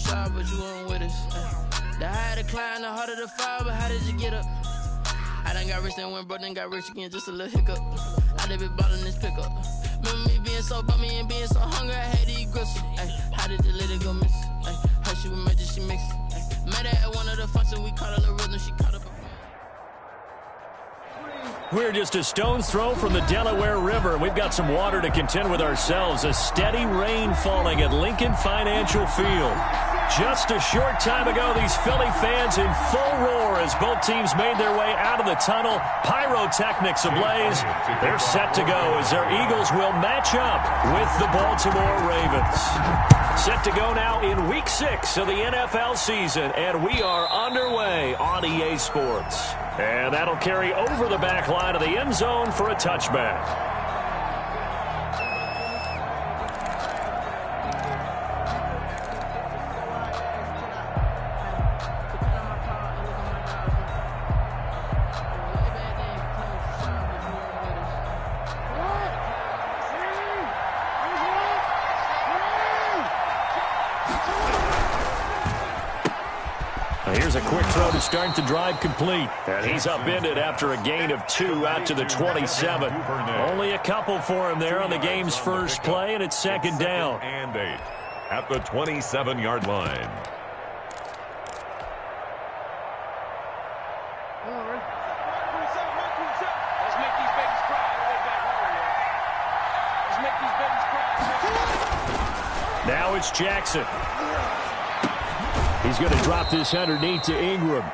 side, but you weren't with us. The higher the climb, the harder the fall, but how did you get up? I done got rich and went broke, then got rich again, just a little hiccup. I done been ballin' this pickup. Remember me being so bummy and being so hungry, I had to eat gristle. How did you let it go miss? How she was magic, she mixed. Met her at one of the functions, we caught her the rhythm, she caught up. We're just a stone's throw from the Delaware River. We've got some water to contend with ourselves. A steady rain falling at Lincoln Financial Field. Just a short time ago, these Philly fans in full roar as both teams made their way out of the tunnel. Pyrotechnics ablaze. They're set to go as their Eagles will match up with the Baltimore Ravens. Set to go now in Week 6 of the NFL season, and we are underway on EA Sports. And that'll carry over the back line of the end zone for a touchback. Here's a quick throw to start the drive complete. And he's upended after a gain of 2 out to the 27. Only a couple for him there on the game's first play, and it's second down. And 8 at the 27-yard line. Now it's Jackson. He's going to drop this underneath to Ingram.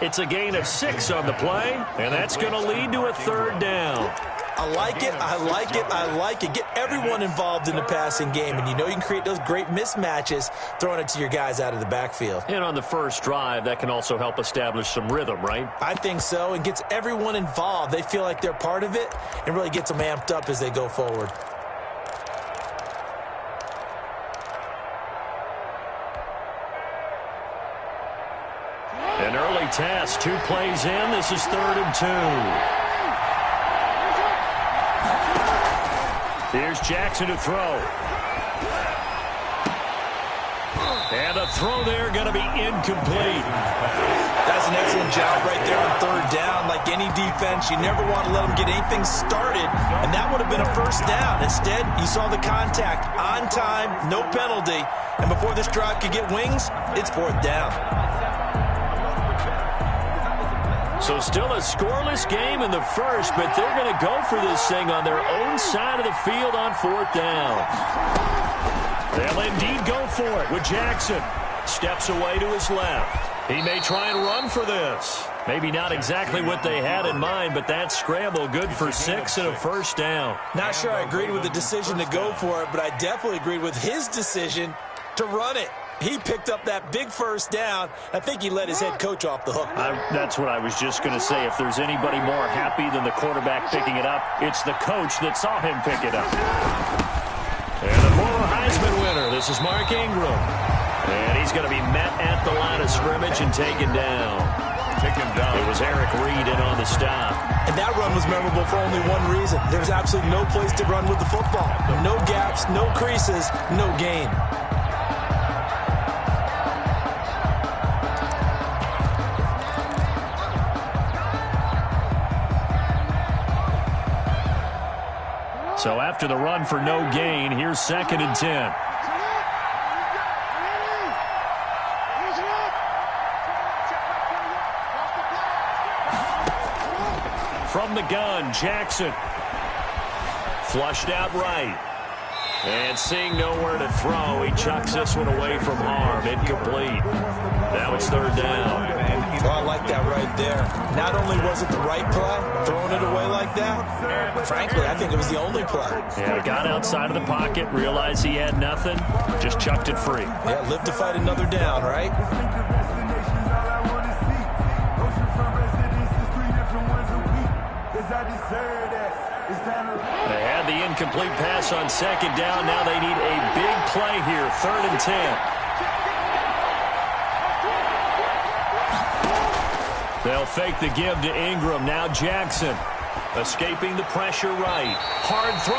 It's a gain of 6 on the play, and that's going to lead to a third down. I like it, I like it, I like it. Get everyone involved in the passing game, and you know you can create those great mismatches throwing it to your guys out of the backfield. And on the first drive, that can also help establish some rhythm, right? I think so, and gets everyone involved. They feel like they're part of it and really gets them amped up as they go forward. An early task, 2 plays in. This is 3rd and 2. Here's Jackson to throw. And the throw there going to be incomplete. That's an excellent job right there on 3rd down. Like any defense, you never want to let them get anything started, and that would have been a first down. Instead, you saw the contact on time, no penalty, and before this drive could get wings, it's 4th down. So still a scoreless game in the first, but they're going to go for this thing on their own side of the field on 4th down. They'll indeed go for it with Jackson. Steps away to his left. He may try and run for this. Maybe not exactly what they had in mind, but that scramble good for 6 and a first down. Not sure I agreed with the decision to go for it, but I definitely agreed with his decision to run it. He picked up that big first down. I think he let his head coach off the hook. That's what I was just going to say. If there's anybody more happy than the quarterback picking it up, it's the coach that saw him pick it up. And the former Heisman winner, this is Mark Ingram. And he's going to be met at the line of scrimmage and taken down. It was Eric Reed in on the stop. And that run was memorable for only one reason. There's absolutely no place to run with the football. No gaps, no creases, no gain. So after the run for no gain, here's 2nd and 10. From the gun, Jackson. Flushed out right. And seeing nowhere to throw, he chucks this one away from harm. Incomplete. Now it's 3rd down. Oh, I like that right there. Not only was it the right play, throwing it away like that, frankly, I think it was the only play. Yeah, got outside of the pocket, realized he had nothing, just chucked it free. Yeah, live to fight another down, right? They had the incomplete pass on 2nd down. Now they need a big play here, 3rd and 10. They'll fake the give to Ingram. Now Jackson. Escaping the pressure right. Hard throw,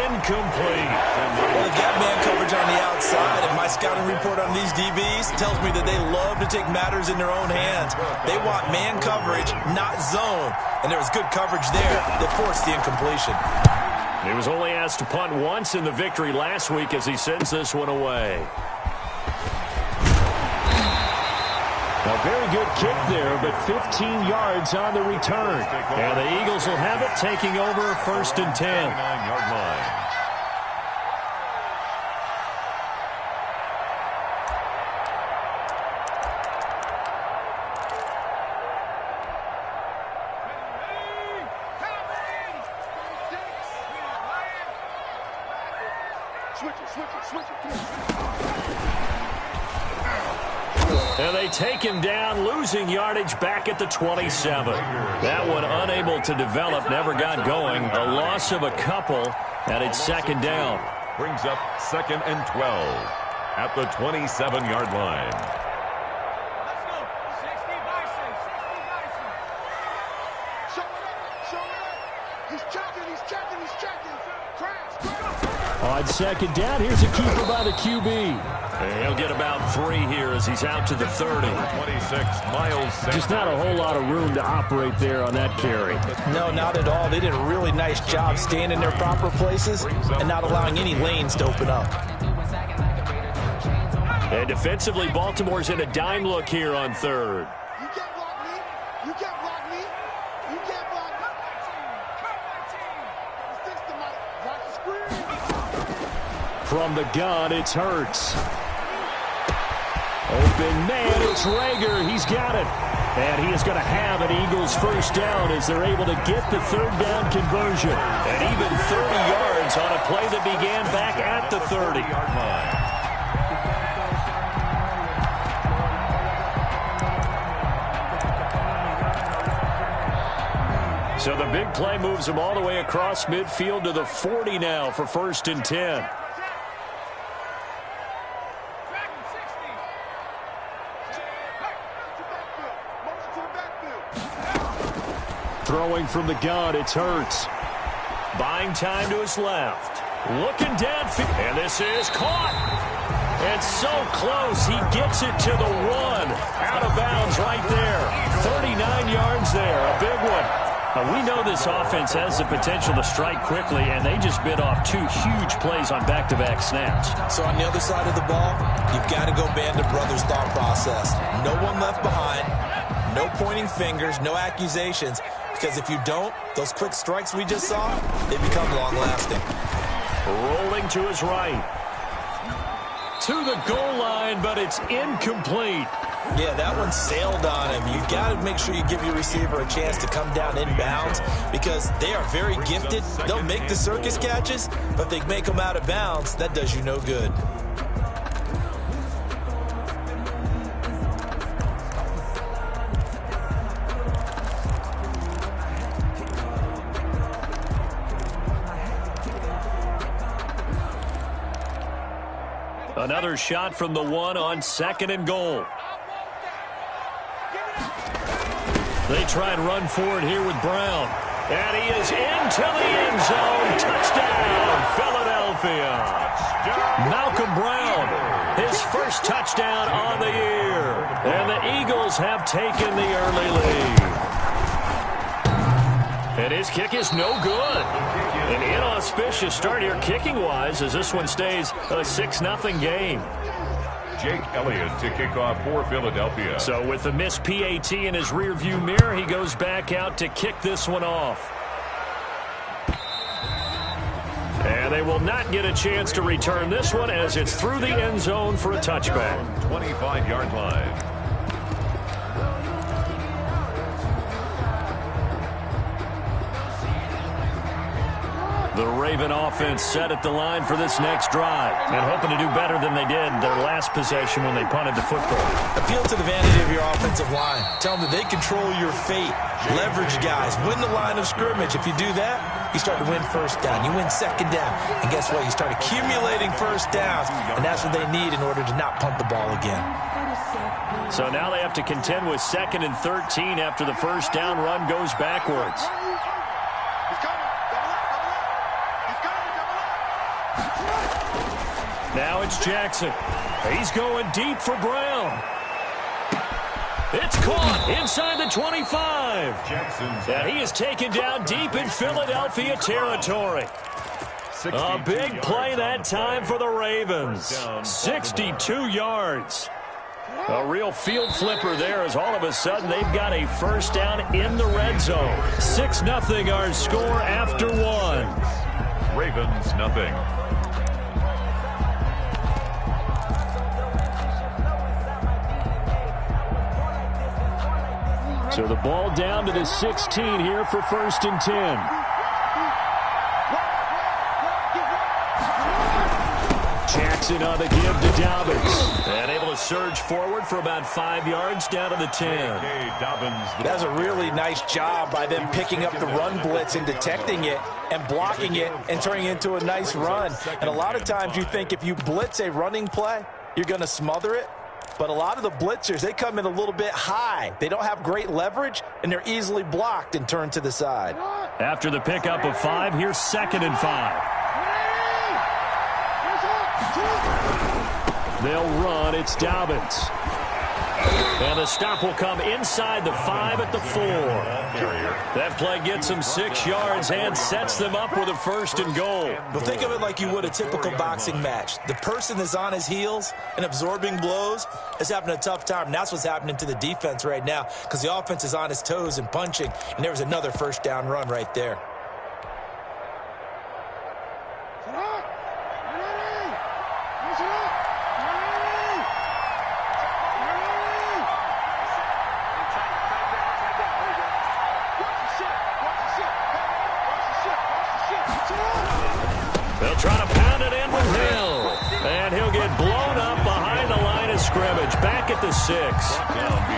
incomplete. Well, they've got man coverage on the outside, and my scouting report on these DBs tells me that they love to take matters in their own hands. They want man coverage, not zone. And there was good coverage there that forced the incompletion. He was only asked to punt once in the victory last week as he sends this one away. A very good kick there, but 15 yards on the return. And the Eagles will have it, taking over 1st and 10. 9-yard line. And they take him down, losing yardage back at the 27. That one unable to develop, never got going. A loss of a couple, and it's 2nd down. Brings up 2nd and 12 at the 27-yard line. Let's go. 60 Bison. 60 Bison. Show it. He's checking. Crash. On 2nd down, here's a keeper by the QB. And he'll get about 3 here as he's out to the 30. 26, Miles Sanders. Just not a whole lot of room to operate there on that carry. No, not at all. They did a really nice job staying in their proper places and not allowing any lanes to open up. And defensively, Baltimore's in a dime look here on 3rd. You can't block me. You can't block me. You can't block me. Assist him, Mike. Watch the screen. From the gun, it's Hurts. Open man, it's Rager. He's got it. And he is going to have an Eagles 1st down as they're able to get the 3rd down conversion. And even 30 yards on a play that began back at the 30-yard line. So the big play moves them all the way across midfield to the 40 now for 1st and 10. Throwing from the gun, it's Hurts. Buying time to his left. Looking downfield. And this is caught. And so close, he gets it to the 1. Out of bounds right there. 39 yards there, a big one. We know this offense has the potential to strike quickly, and they just bit off 2 huge plays on back-to-back snaps. So on the other side of the ball, you've got to go Band of Brothers thought process. No one left behind, no pointing fingers, no accusations, because if you don't, those quick strikes we just saw, they become long-lasting. Rolling to his right. To the goal line, but it's incomplete. Yeah, that one sailed on him. You've got to make sure you give your receiver a chance to come down inbounds because they are very gifted. They'll make the circus catches, but if they make them out of bounds, that does you no good. Another shot from the 1 on 2nd and goal. They try and run forward here with Brown. And he is into the end zone. Touchdown, Philadelphia. Malcolm Brown, his first touchdown on the year. And the Eagles have taken the early lead. And his kick is no good. An inauspicious start here kicking-wise as this one stays a 6-0 game. Jake Elliott to kick off for Philadelphia. So with the missed PAT in his rearview mirror, he goes back out to kick this one off. And they will not get a chance to return this one as it's through the end zone for a touchback. 25-yard line. The Raven offense set at the line for this next drive and hoping to do better than they did their last possession when they punted the football. Appeal to the vanity of your offensive line. Tell them that they control your fate. Leverage guys. Win the line of scrimmage. If you do that, you start to win 1st down. You win 2nd down. And guess what? You start accumulating 1st downs. And that's what they need in order to not punt the ball again. So now they have to contend with 2nd and 13 after the 1st down run goes backwards. Now it's Jackson. He's going deep for Brown. It's caught inside the 25. And he is taken down deep in Philadelphia territory. A big play that time for the Ravens. 62 yards. A real field flipper there as all of a sudden they've got a first down in the red zone. 6-0 our score after one. Ravens nothing. So the ball down to the 16 here for 1st and 10. Jackson on the give to Dobbins. And able to surge forward for about 5 yards down to the 10. That's a really nice job by them picking up the run blitz and detecting it and blocking it and turning it into a nice run. And a lot of times you think if you blitz a running play, you're going to smother it. But a lot of the blitzers, they come in a little bit high. They don't have great leverage, and they're easily blocked and turned to the side. After the pickup of 5, here's 2nd and 5. They'll run. It's Dobbins. And the stop will come inside the 5 at the 4. That play gets them 6 yards and sets them up with a 1st and goal. But think of it like you would a typical boxing match. The person that's on his heels and absorbing blows is having a tough time. And that's what's happening to the defense right now because the offense is on his toes and punching. And there was another first down run right there. They'll try to pound it in with Hill. And he'll get blown up behind the line of scrimmage. Back at the 6.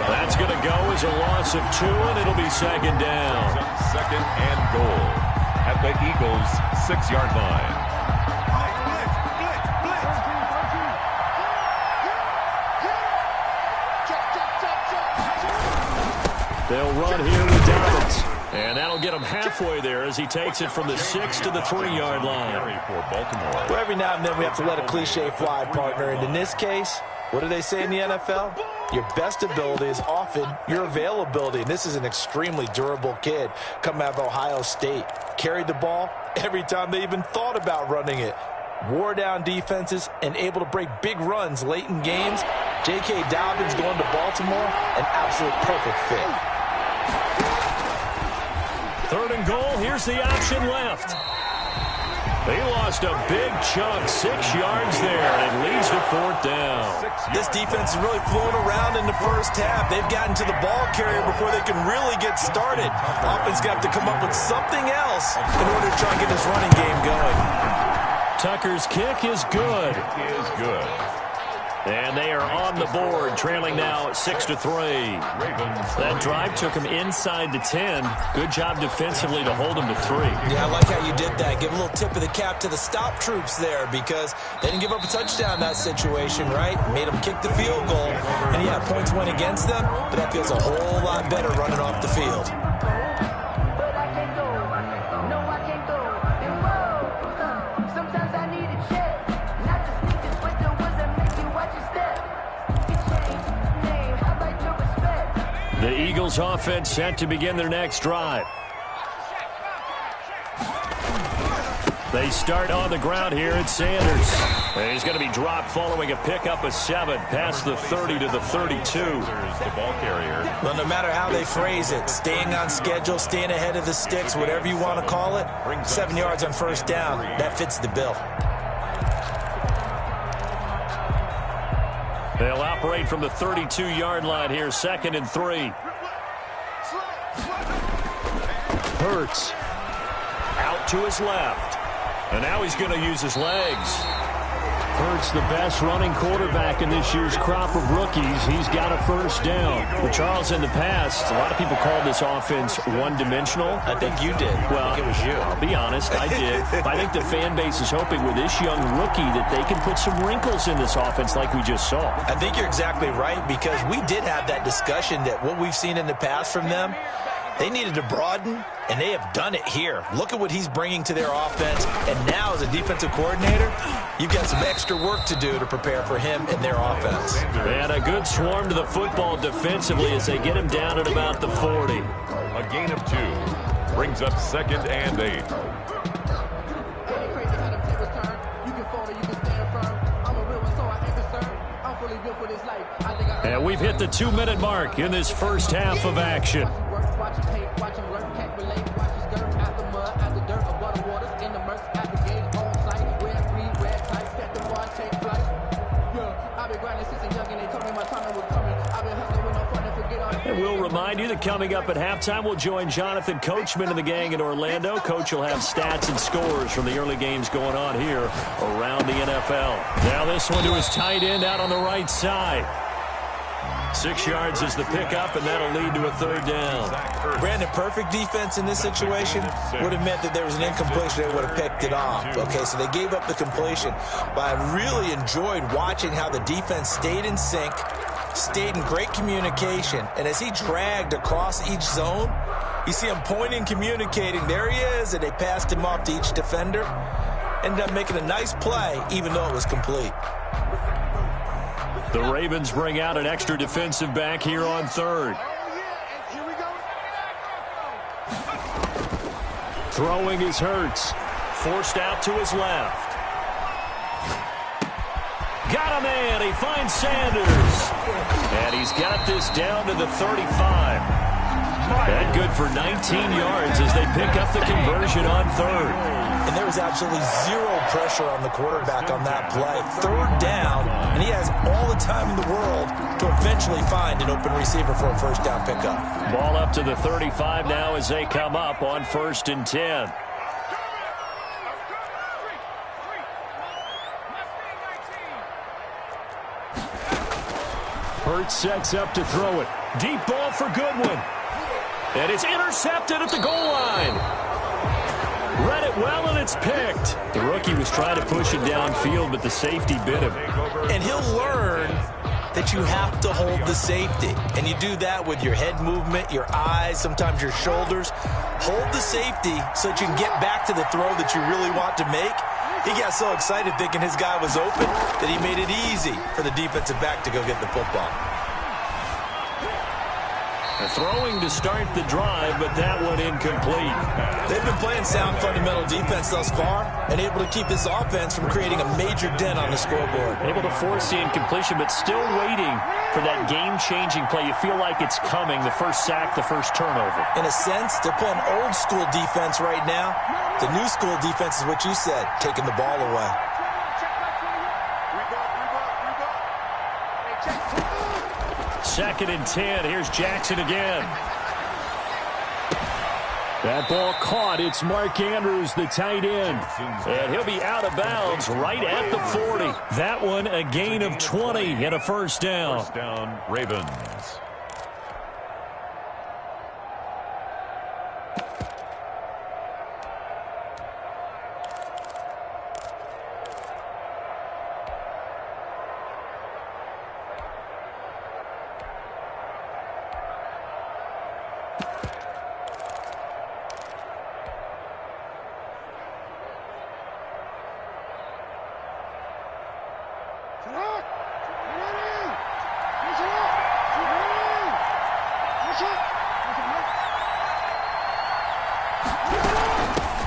That's going to go as a loss of 2, and it'll be 2nd down. 2nd and goal at the Eagles' 6-yard line. They'll run here with Dobbins. And that'll get him halfway there as he takes it from the 6 to the 3-yard line. Well, every now and then we have to let a cliche fly, partner. And in this case, what do they say in the NFL? Your best ability is often your availability. And this is an extremely durable kid coming out of Ohio State. Carried the ball every time they even thought about running it. Wore down defenses and able to break big runs late in games. J.K. Dobbins going to Baltimore, an absolute perfect fit. 3rd and goal. Here's the option left. They lost a big chunk, 6 yards there, and it leads to 4th down. This defense is really flown around in the first half. They've gotten to the ball carrier before they can really get started. Offense got to come up with something else in order to try and get this running game going. Tucker's kick is good. It is good. And they are on the board, trailing now 6-3. That drive took him inside the 10. Good job defensively to hold him to 3. Yeah, I like how you did that. Give a little tip of the cap to the stop troops there because they didn't give up a touchdown in that situation, right? Made them kick the field goal. And yeah, points went against them, but that feels a whole lot better running off the field. The Eagles offense set to begin their next drive. They start on the ground here at Sanders. And he's going to be dropped following a pickup of 7 past the 30 to the 32. The ball carrier. Well, no matter how they phrase it, staying on schedule, staying ahead of the sticks, whatever you want to call it, 7 yards on first down, that fits the bill. They'll operate from the 32-yard line here, 2nd and 3. Hurts out to his left. And now he's going to use his legs. Hurts the best running quarterback in this year's crop of rookies. He's got a first down. Well, Charles, in the past, a lot of people called this offense one-dimensional. I think you did. Well, I think it was you. I'll be honest, I did. But I think the fan base is hoping with this young rookie that they can put some wrinkles in this offense like we just saw. I think you're exactly right because we did have that discussion that what we've seen in the past from them, They needed to broaden, and they have done it here. Look at what he's bringing to their offense. And now, as a defensive coordinator, you've got some extra work to do to prepare for him and their offense. And a good swarm to the football defensively as they get him down at about the 40. A gain of 2 brings up 2nd and 8. And we've hit the 2-minute mark in this first half of action. And we'll remind you that coming up at halftime, we'll join Jonathan Coachman and the gang in Orlando. Coach will have stats and scores from the early games going on here around the NFL. Now this one to his tight end out on the right side. 6 yards is the pickup, and that'll lead to a 3rd down. Brandon, perfect defense in this situation would have meant that there was an incompletion. They would have picked it off. Okay, so they gave up the completion. But I really enjoyed watching how the defense stayed in sync, stayed in great communication, and as he dragged across each zone, you see him pointing, communicating. There he is, and they passed him off to each defender. Ended up making a nice play, even though it was complete. The Ravens bring out an extra defensive back here on 3rd. Throwing is Hurts. Forced out to his left. Got a man. He finds Sanders. And he's got this down to the 35. And good for 19 yards as they pick up the conversion on 3rd. And there was absolutely zero pressure on the quarterback on that play. 3rd down, and he has all the time in the world to eventually find an open receiver for a 1st down pickup. Ball up to the 35 now as they come up on 1st and 10. Hurts sets up to throw it. Deep ball for Goodwin. And it's intercepted at the goal line. Read it well, and it's picked. The rookie was trying to push it downfield, but the safety bit him. And he'll learn that you have to hold the safety. And you do that with your head movement, your eyes, sometimes your shoulders. Hold the safety so that you can get back to the throw that you really want to make. He got so excited thinking his guy was open that he made it easy for the defensive back to go get the football. Throwing to start the drive, but that one incomplete. They've been playing sound fundamental defense thus far and able to keep this offense from creating a major dent on the scoreboard. Able to force the incompletion, but still waiting for that game-changing play. You feel like it's coming, the first sack, the first turnover. In a sense, they're playing old-school defense right now. The new school defense is what you said, taking the ball away. Second and 10. Here's Jackson again. That ball caught. It's Mark Andrews, the tight end. And he'll be out of bounds right at the 40. That one a gain of 20 and a 1st down. 1st down, Ravens.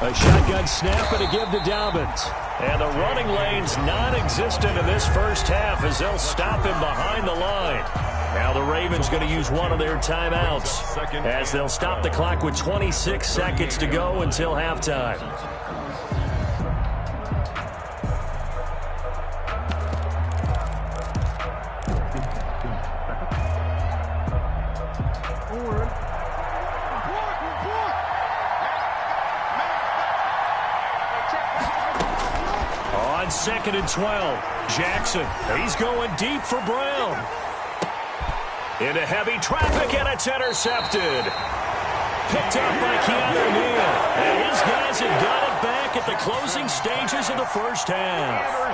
A shotgun snap and a give to Dobbins. And the running lane's non-existent in this first half as they'll stop him behind the line. Now the Ravens going to use one of their timeouts as they'll stop the clock with 26 seconds to go until halftime. On 2nd and 12, Jackson, he's going deep for Brown. Into heavy traffic, and it's intercepted. picked up by Keanu Neal. And his guys have got it back at the closing stages of the first half.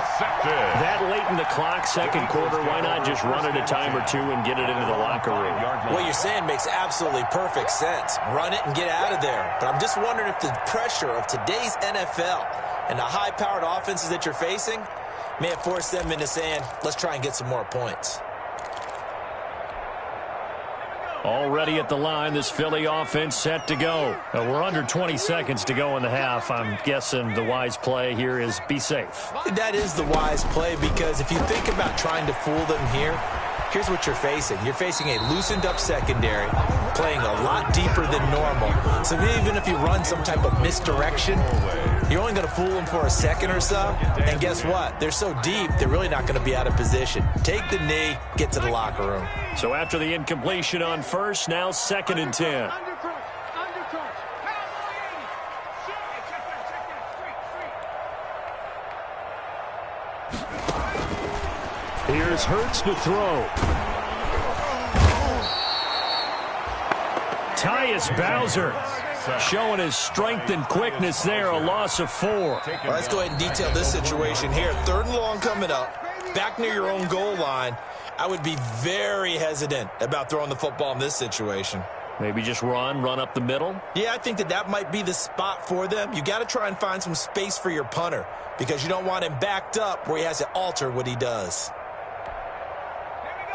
That late in the clock, second quarter, why not just run it a time or two and get it into the locker room? What you're saying makes absolutely perfect sense. Run it and get out of there. But I'm just wondering if the pressure of today's NFL and the high-powered offenses that you're facing may have forced them into saying, let's try and get some more points. Already at the line, this Philly offense set to go. We're under 20 seconds to go in the half. I'm guessing the wise play here is be safe. That is the wise play, because if you think about trying to fool them here, here's what you're facing. You're facing a loosened-up secondary, playing a lot deeper than normal. So even if you run some type of misdirection, you're only going to fool them for a second or so. And guess what? They're so deep, they're really not going to be out of position. Take the knee, get to the locker room. So after the incompletion on first, now 2nd and 10. Here's Hurts to throw. Tyus Bowser showing his strength and quickness there, a loss of 4. Well, let's go ahead and detail this situation here. 3rd and long coming up, back near your own goal line. I would be very hesitant about throwing the football in this situation. Maybe just run up the middle? Yeah, I think that might be the spot for them. You got to try and find some space for your punter, because you don't want him backed up where he has to alter what he does.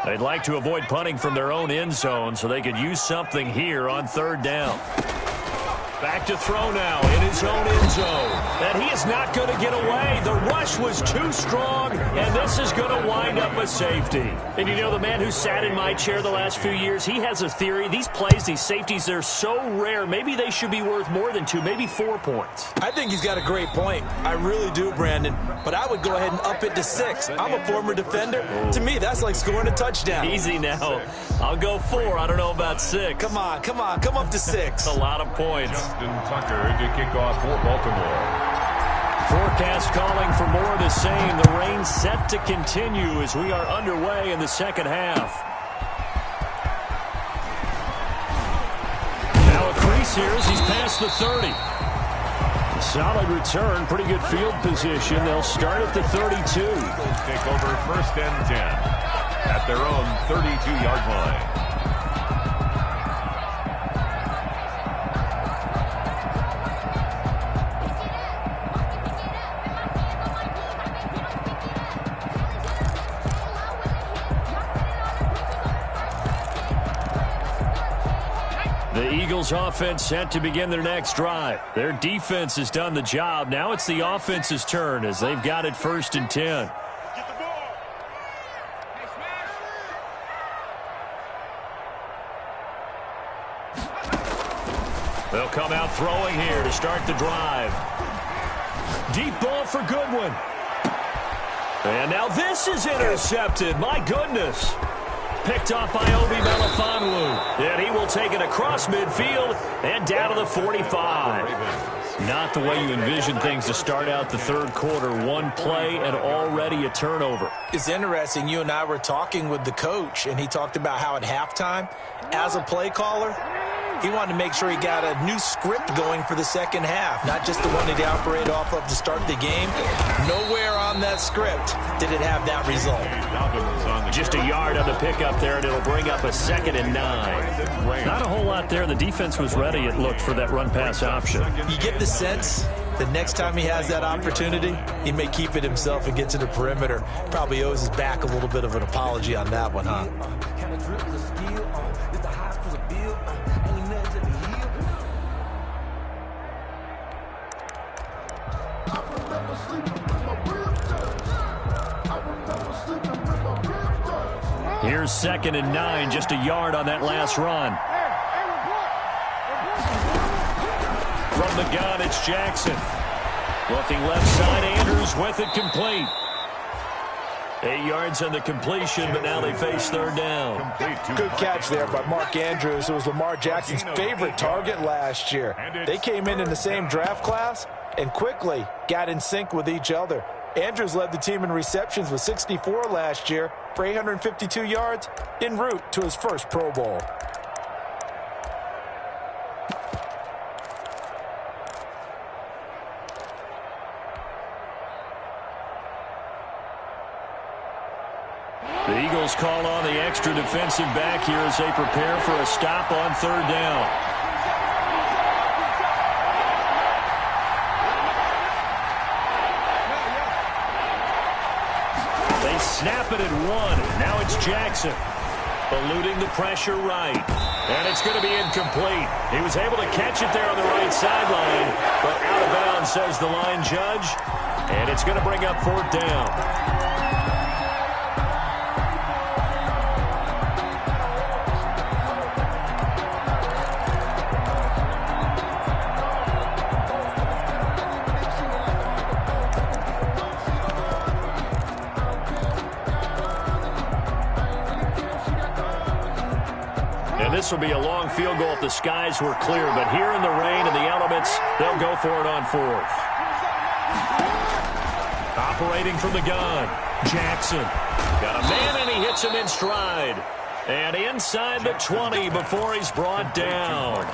They'd like to avoid punting from their own end zone so they could use something here on 3rd down. Back to throw now in his own end zone. And he is not going to get away. The rush was too strong, and this is going to wind up a safety. And you know, the man who sat in my chair the last few years, he has a theory. These plays, these safeties, they're so rare. Maybe they should be worth more than 2, maybe 4 points. I think he's got a great point. I really do, Brandon. But I would go ahead and up it to 6. I'm a former defender. To me, that's like scoring a touchdown. Easy now. I'll go 4. I don't know about 6. Come on. Come up to 6. A lot of points. Justin Tucker to kick off for Baltimore. Forecast calling for more of the same. The rain set to continue as we are underway in the second half. Now a crease here as he's past the 30. Solid return, pretty good field position. They'll start at the 32. Eagles take over 1st and 10 at their own 32-yard line. The Eagles offense set to begin their next drive. Their defense has done the job. Now it's the offense's turn as they've got it 1st and 10. They'll come out throwing here to start the drive. Deep ball for Goodwin. And now this is intercepted. My goodness. Picked off by Obi Melifonwu. And he will take it across midfield and down to the 45. Not the way you envision things to start out the 3rd quarter. 1 play and already a turnover. It's interesting. You and I were talking with the coach, and he talked about how at halftime, as a play caller, he wanted to make sure he got a new script going for the second half, not just the one that he operated off of to start the game. Nowhere on that script did it have that result. Just a yard on the pickup there, and it'll bring up a 2nd and 9. Not a whole lot there. The defense was ready, it looked, for that run-pass option. You get the sense the next time he has that opportunity, he may keep it himself and get to the perimeter. Probably owes his back a little bit of an apology on that one, huh? Here's 2nd and 9, just a yard on that last run. From the gun, it's Jackson. Looking left side, Andrews with it complete. 8 yards on the completion, but now they face 3rd down. Good catch there by Mark Andrews, who was Lamar Jackson's favorite target last year. They came in the same draft class and quickly got in sync with each other. Andrews led the team in receptions with 64 last year for 852 yards en route to his first Pro Bowl. their defensive back here as they prepare for a stop on third down. They snap it at 1. Now it's Jackson. Eluding the pressure right. And it's going to be incomplete. He was able to catch it there on the right sideline, but out of bounds, says the line judge. And it's going to bring up fourth down. This will be a long field goal if the skies were clear, but here in the rain and the elements, they'll go for it on fourth. Operating from the gun, Jackson. Got a man, and he hits him in stride. And inside the 20 before he's brought down.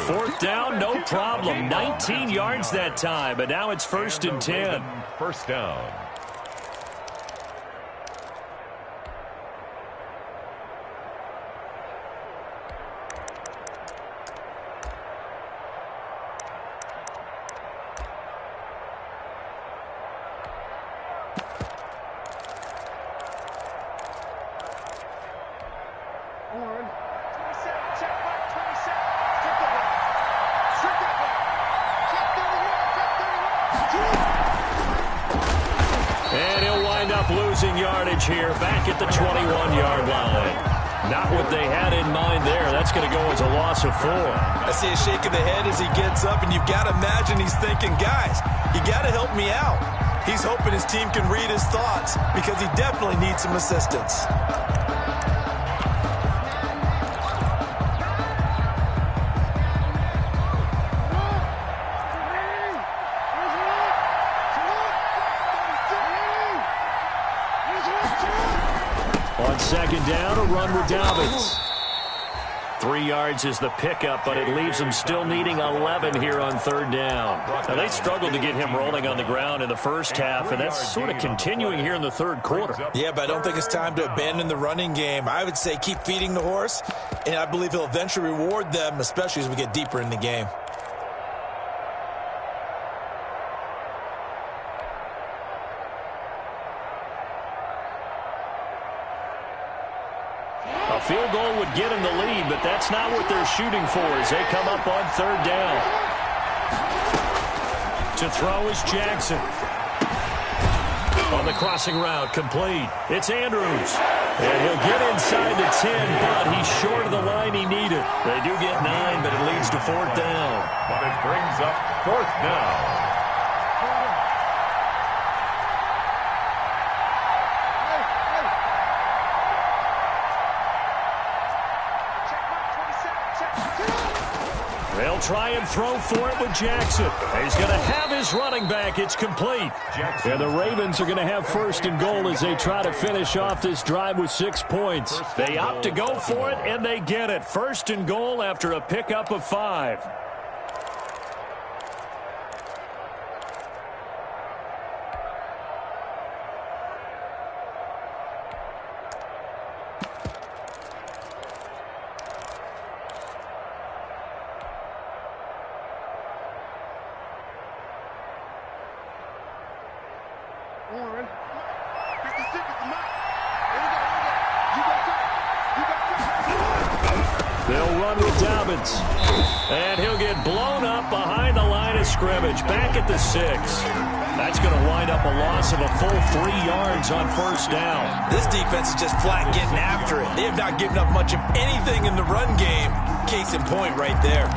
Fourth down, no problem. 19 yards that time, but now it's 1st and 10. First down. Losing yardage here, back at the 21-yard line. Not what they had in mind there. That's going to go as a loss of 4. I see a shake of the head as he gets up, and you've got to imagine he's thinking, guys, you got to help me out. He's hoping his team can read his thoughts because he definitely needs some assistance. Second down, a run with Dobbins. 3 yards is the pickup, but it leaves them still needing 11 here on third down. Now, they struggled to get him rolling on the ground in the first half, and that's sort of continuing here in the third quarter. Yeah, but I don't think it's time to abandon the running game. I would say keep feeding the horse, and I believe he'll eventually reward them, especially as we get deeper in the game. A field goal would get him the lead, but that's not what they're shooting for as they come up on third down. To throw is Jackson. On the crossing route, complete. It's Andrews. And he'll get inside the 10, but he's short of the line he needed. They do get 9, but it leads to fourth down. But it brings up fourth down. They'll try and throw for it with Jackson. He's going to have his running back. It's complete. Jackson. And the Ravens are going to have 1st and goal as they try to finish off this drive with 6 points. They opt to go for it, and they get it. 1st and goal after a pickup of 5. They'll run with Dobbins. And he'll get blown up behind the line of scrimmage. Back at the 6. That's going to wind up a loss of a full 3 yards on first down. This defense is just flat getting after it. They have not given up much of anything in the run game. Case in point right there.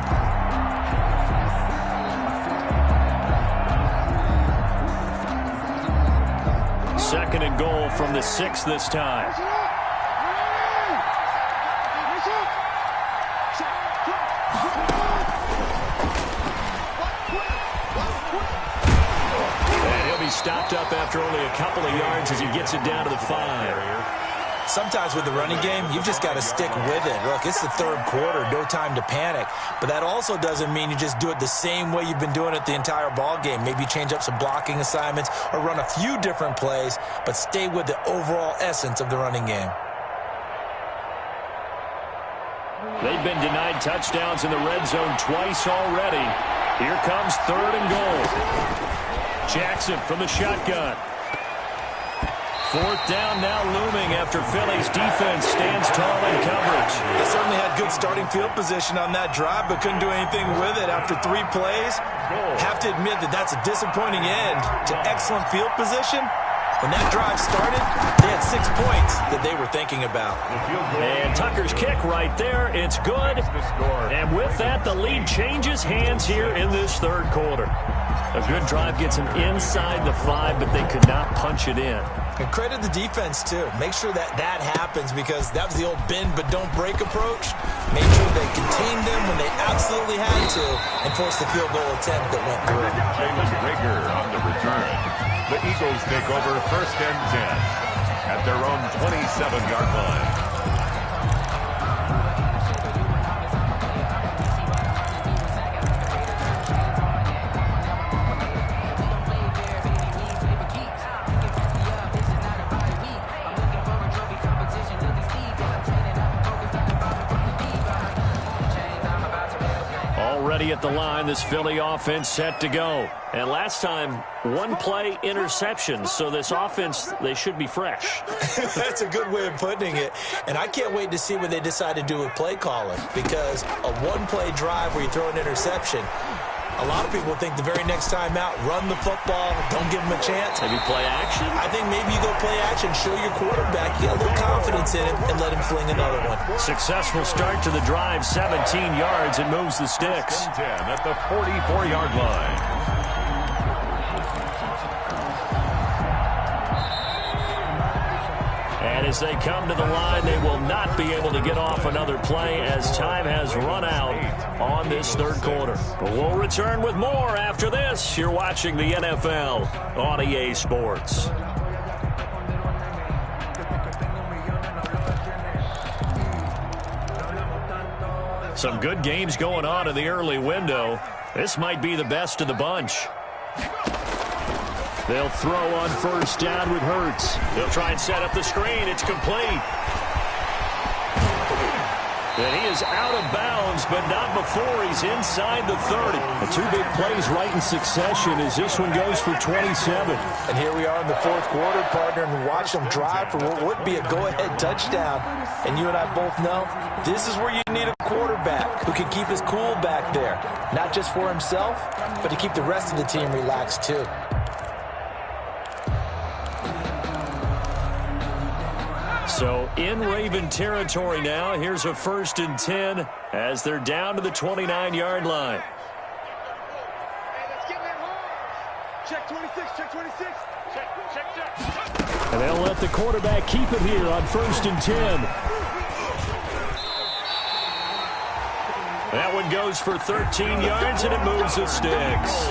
Second and goal from the 6 this time. And he'll be stopped up after only a couple of yards as he gets it down to the 5. Sometimes with the running game, you've just got to stick with it. Look, it's the third quarter, no time to panic. But that also doesn't mean you just do it the same way you've been doing it the entire ball game. Maybe change up some blocking assignments or run a few different plays, but stay with the overall essence of the running game. They've been denied touchdowns in the red zone twice already. Here comes 3rd and goal. Jackson from the shotgun. 4th down now looming after Philly's defense stands tall in coverage. They certainly had good starting field position on that drive, but couldn't do anything with it after 3 plays. Have to admit that that's a disappointing end to excellent field position. When that drive started, they had 6 points that they were thinking about. And Tucker's kick right there. It's good. And with that, the lead changes hands here in this 3rd quarter. A good drive gets them inside the 5, but they could not punch it in. And credit the defense, too. Make sure that that happens because that was the old bend but don't break approach. Made sure they contained them when they absolutely had to and forced the field goal attempt that went through. Jalen Rager on the return. The Eagles take over 1st and 10 at their own 27-yard line. At the line, this Philly offense set to go. And last time, 1 play interception, so this offense, they should be fresh. That's a good way of putting it. And I can't wait to see what they decide to do with play calling because a 1-play drive where you throw an interception, a lot of people think the very next time out, run the football, don't give them a chance. Maybe play action? I think maybe you go play action, show your quarterback, you got a little confidence in him, and let him fling another one. Successful start to the drive, 17 yards, and moves the sticks. 10 at the 44-yard line. And as they come to the line, they will not be able to get off another play as time has run out on this 3rd quarter. But we'll return with more after this. You're watching the NFL on EA Sports. Some good games going on in the early window. This might be the best of the bunch. They'll throw on 1st down with Hurts. They'll try and set up the screen. It's complete. And he is out of bounds, but not before he's inside the 30. The 2 big plays right in succession as this one goes for 27. And here we are in the 4th quarter, partner, and watch them drive for what would be a go-ahead touchdown. And you and I both know this is where you need a quarterback who can keep his cool back there. Not just for himself, but to keep the rest of the team relaxed, too. So in Raven territory now, here's a 1st and 10 as they're down to the 29-yard line. Hey, let's get that home. Check 26, check 26. Check. And they'll let the quarterback keep it here on 1st and 10. That one goes for 13 yards, and it moves the sticks.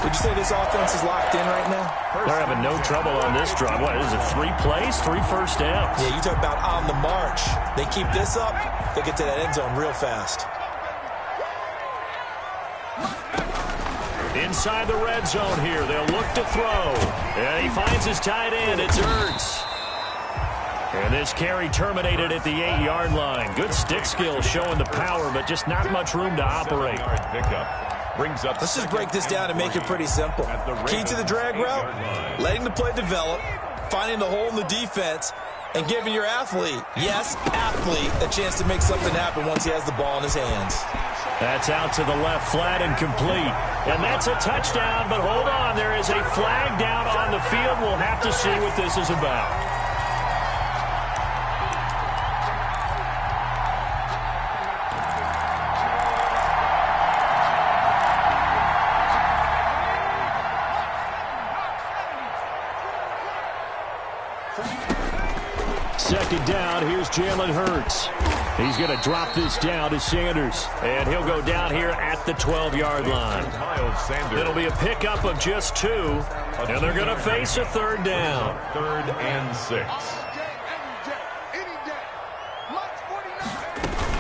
Would you say this offense is locked in right now? They're having no trouble on this drive. What is it, 3 plays, 3 first downs? Yeah, you talk about on the march. They keep this up, they get to that end zone real fast. Inside the red zone here, they'll look to throw. And he finds his tight end. It's Ertz. And this carry terminated at the 8-yard line. Good stick skill showing the power, but just not much room to operate. Let's just break this down and make it pretty simple. Key to the drag route, letting the play develop, finding the hole in the defense, and giving your athlete, yes, athlete, a chance to make something happen once he has the ball in his hands. That's out to the left, flat and complete. And that's a touchdown, but hold on, there is a flag down on the field. We'll have to see what this is about. Second down, here's Jalen Hurts. He's going to drop this down to Sanders. And he'll go down here at the 12-yard line. It'll be a pickup of just 2. And they're going to face a 3rd down. 3rd and 6.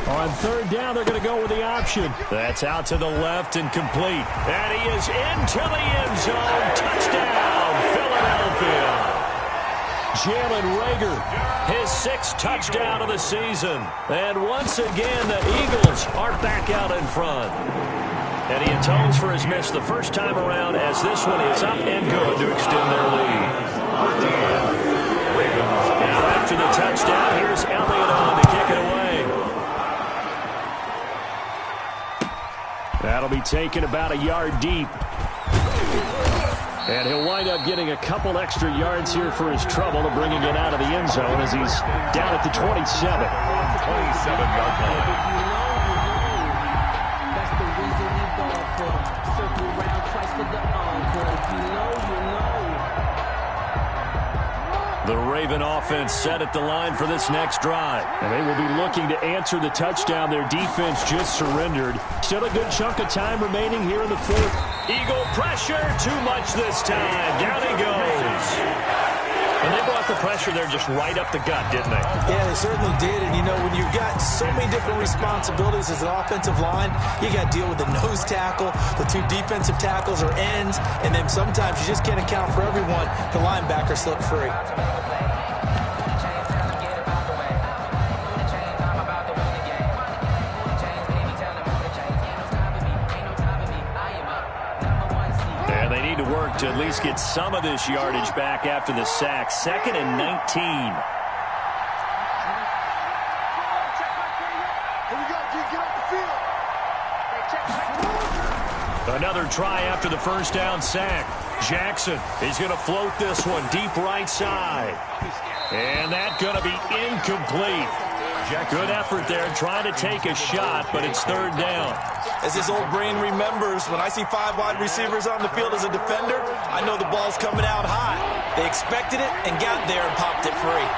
On 3rd down, they're going to go with the option. That's out to the left and complete. And he is into the end zone. Touchdown, Philadelphia. Jalen Reagor, his 6th touchdown of the season. And once again, the Eagles are back out in front. And he atones for his miss the first time around as this one is up and good to extend their lead. Now after the touchdown, here's Elliott on to kick it away. That'll be taken about a yard deep. And he'll wind up getting a couple extra yards here for his trouble of bringing it out of the end zone as he's down at the 27. 27-yard line. The Raven offense set at the line for this next drive. And they will be looking to answer the touchdown their defense just surrendered. Still a good chunk of time remaining here in the fourth. Eagle pressure, too much this time. Down he goes. And they brought the pressure there just right up the gut, didn't they? Yeah, they certainly did. And, you know, when you've got so many different responsibilities as an offensive line, you got to deal with the nose tackle, the 2 defensive tackles or ends, and then sometimes you just can't account for everyone. The linebacker slipped free. To at least get some of this yardage back after the sack. 2nd and 19. Another try after the first down sack. Jackson is going to float this one deep right side. And that's going to be incomplete. Good effort there trying to take a shot, but it's 3rd down. As his old brain remembers, when I see 5 wide receivers on the field as a defender, I know the ball's coming out high. They expected it and got there and popped it free.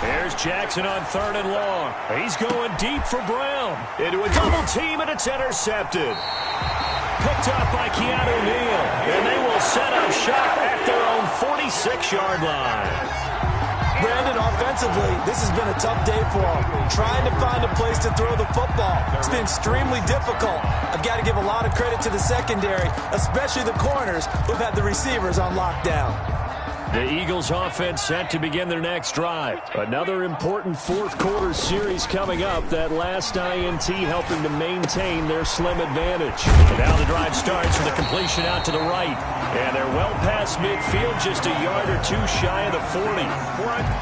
There's Jackson on 3rd and long. He's going deep for Brown. Into a double team, and it's intercepted. Picked up by Keanu Neal, and they will set up shop at their own 46-yard line. Brandon, offensively, this has been a tough day for him. Trying to find a place to throw the football. It's been extremely difficult. I've got to give a lot of credit to the secondary, especially the corners who've had the receivers on lockdown. The Eagles offense set to begin their next drive. Another important 4th quarter series coming up. That last INT helping to maintain their slim advantage. And now the drive starts with a completion out to the right. And they're well past midfield, just a yard or 2 shy of the 40.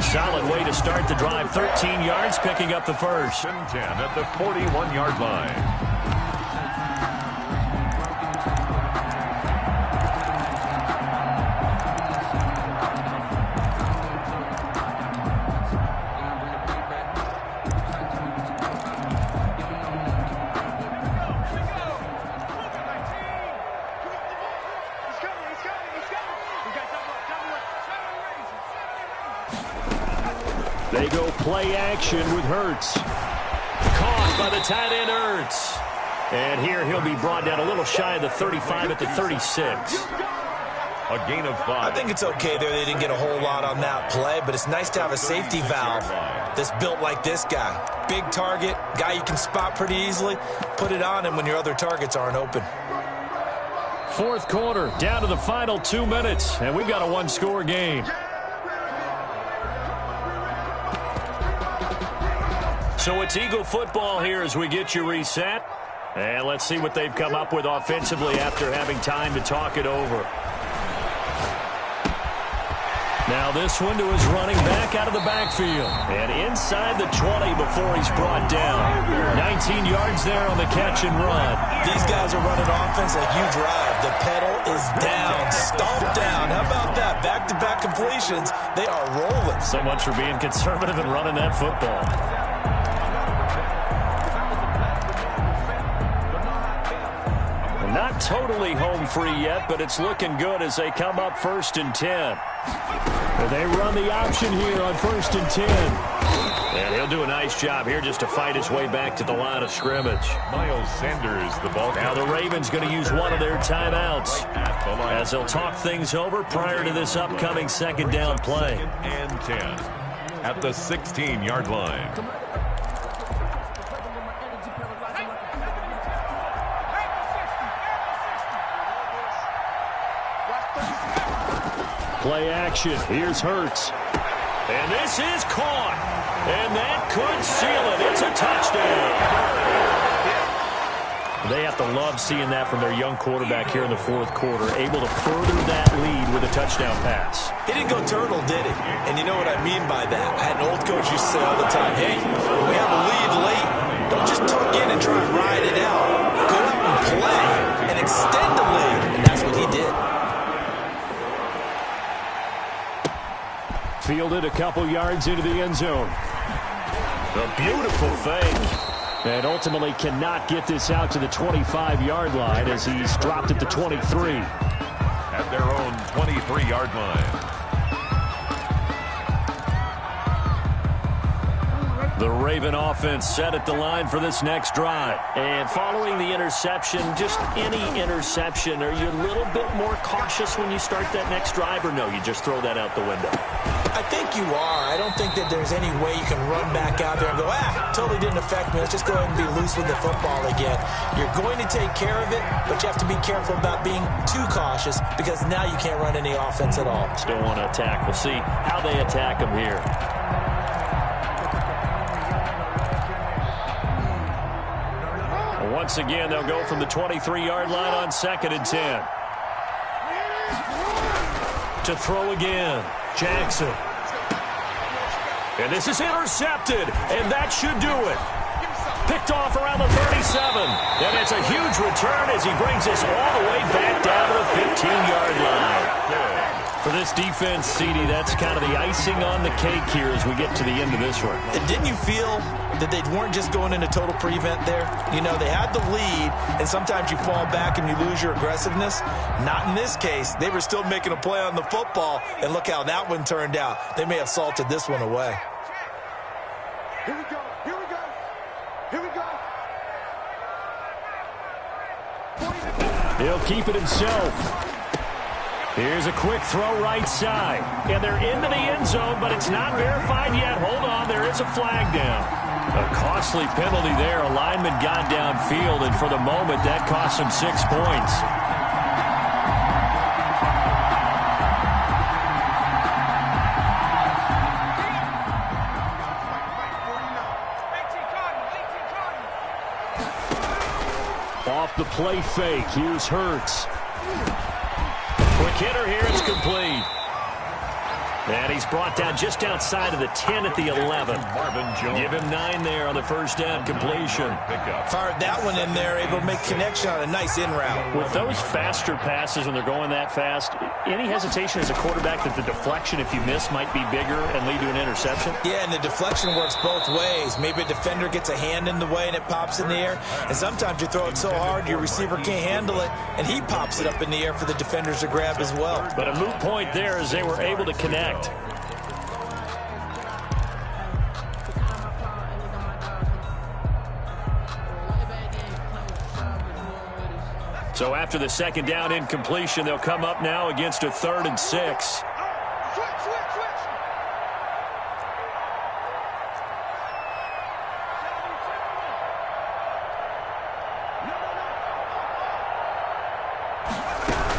Solid way to start the drive. 13 yards, picking up the first. 10 at the 41-yard line. They go play action with Hurts. Caught by the tight end Hurts. And here he'll be brought down a little shy of the 35 at the 36. A gain of 5. I think it's okay there. They didn't get a whole lot on that play, but it's nice to have a safety valve that's built like this guy. Big target, guy you can spot pretty easily. Put it on him when your other targets aren't open. 4th quarter, down to the final 2 minutes, and we've got a 1-score game. So it's Eagle football here as we get you reset. And let's see what they've come up with offensively after having time to talk it over. Now this one to his running back out of the backfield. And inside the 20 before he's brought down. 19 yards there on the catch and run. These guys are running offense like you drive. The pedal is down, stomped down. How about that? Back-to-back completions. They are rolling. So much for being conservative and running that football. Not totally home free yet, but it's looking good as they come up 1st and 10. And they run the option here on 1st and 10. And he'll do a nice job here just to fight his way back to the line of scrimmage. Miles Sanders, the ball. Now the Ravens going to use one of their timeouts as they'll talk things over prior to this upcoming 2nd down play. 2nd and 10 at the 16-yard line. Play action. Here's Hurts. And this is caught. And that could seal it. It's a touchdown. They have to love seeing that from their young quarterback here in the fourth quarter, able to further that lead with a touchdown pass. He didn't go turtle, did he? And you know what I mean by that. I had an old coach used to say all the time, hey, when we have a lead late, don't just tuck in and try and ride it out. Go out and play and extend the lead. And that's what he did. Fielded a couple yards into the end zone. A beautiful fake. And ultimately cannot get this out to the 25-yard line as he's dropped at the 23. At their own 23-yard line. The Raven offense set at the line for this next drive. And following the interception, just any interception, are you a little bit more cautious when you start that next drive, or no, you just throw that out the window? I think you are. I don't think that there's any way you can run back out there and go, totally didn't affect me. Let's just go ahead and be loose with the football again. You're going to take care of it, but you have to be careful about being too cautious because now you can't run any offense at all. Still want to attack. We'll see how they attack them here. Once again, they'll go from the 23-yard line on 2nd and 10. To throw again, Jackson. And this is intercepted, and that should do it. Picked off around the 37. And it's a huge return as he brings us all the way back down to the 15-yard line. For this defense, CD, that's kind of the icing on the cake here as we get to the end of this one. And didn't you feel that they weren't just going into total prevent there? You know, they had the lead, and sometimes you fall back and you lose your aggressiveness. Not in this case. They were still making a play on the football, and look how that one turned out. They may have salted this one away. Here we go. Here we go. Here we go. He'll keep it himself. Here's a quick throw right side. And they're into the end zone, but it's not verified yet. Hold on, there is a flag down. A costly penalty there. A lineman got downfield, and for the moment, that cost him 6 points. Off the play fake, here's Hurts. Quick hitter here, it's complete. And he's brought down just outside of the 10 at the 11. Give him 9 there on the first down completion. Fired that one in there, able to make connection on a nice in route. With those faster passes when they're going that fast, any hesitation as a quarterback that the deflection, if you miss, might be bigger and lead to an interception? Yeah, and the deflection works both ways. Maybe a defender gets a hand in the way and it pops in the air. And sometimes you throw it so hard your receiver can't handle it, and he pops it up in the air for the defenders to grab as well. But a moot point there as they were able to connect. So after the second down incompletion, they'll come up now against a 3rd and 6.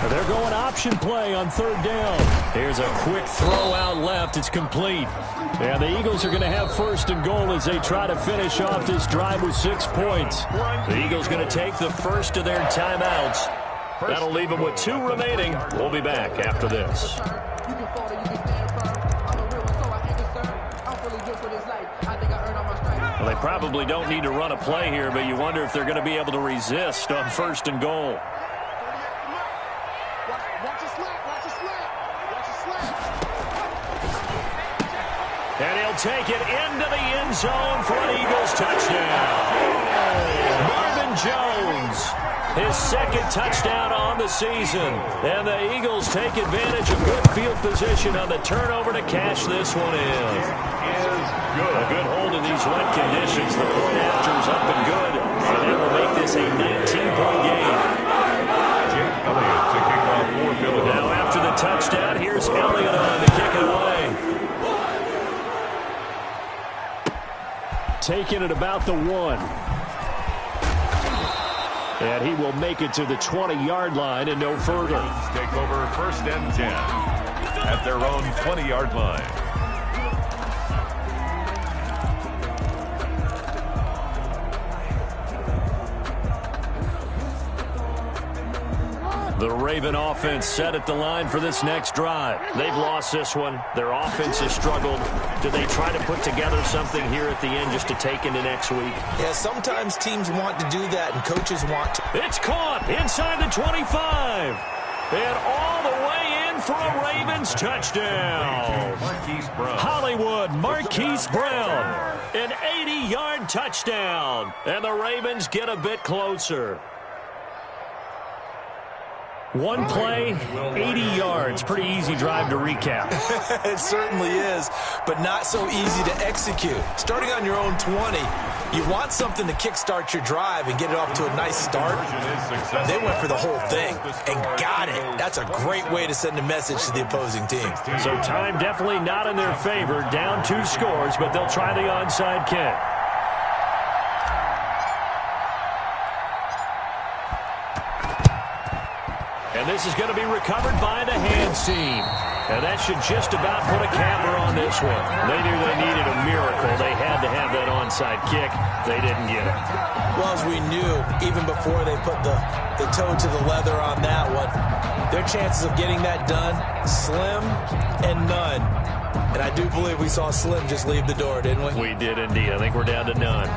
They're going option play on 3rd down. Here's a quick throw out left. It's complete. And the Eagles are going to have 1st and goal as they try to finish off this drive with 6 points. The Eagles going to take the first of their timeouts. That'll leave them with 2 remaining. We'll be back after this. Well, they probably don't need to run a play here, but you wonder if they're going to be able to resist on 1st and goal. And he'll take it into the end zone for an Eagles touchdown. Marvin Jones, his 2nd touchdown on the season. And the Eagles take advantage of good field position on the turnover to cash this one in. A good hold in these wet conditions. The point after is up and good. And that will make this a 19-point game. Now after the touchdown, here's Elliott on to kick it away. Taking it about the 1. And he will make it to the 20-yard line and no further. Take over 1st and 10. at their own 20-yard line. The Raven offense set at the line for this next drive. They've lost this one. Their offense has struggled. Do they try to put together something here at the end just to take into next week? Yeah, sometimes teams want to do that and coaches want to. It's caught inside the 25. And all the way in for a Ravens touchdown. Hollywood Marquise Brown. An 80-yard touchdown. And the Ravens get a bit closer. One play, 80 yards. Pretty easy drive to recap. It certainly is, but not so easy to execute. Starting on your own 20, you want something to kickstart your drive and get it off to a nice start. They went for the whole thing and got it. That's a great way to send a message to the opposing team. So time definitely not in their favor. Down 2 scores, but they'll try the onside kick. And this is going to be recovered by the hands team. And that should just about put a capper on this one. They knew they needed a miracle. They had to have that onside kick. They didn't get it. Well, as we knew, even before they put the toe to the leather on that one, their chances of getting that done, slim and none. And I do believe we saw Slim just leave the door, didn't we? We did indeed. I think we're down to none.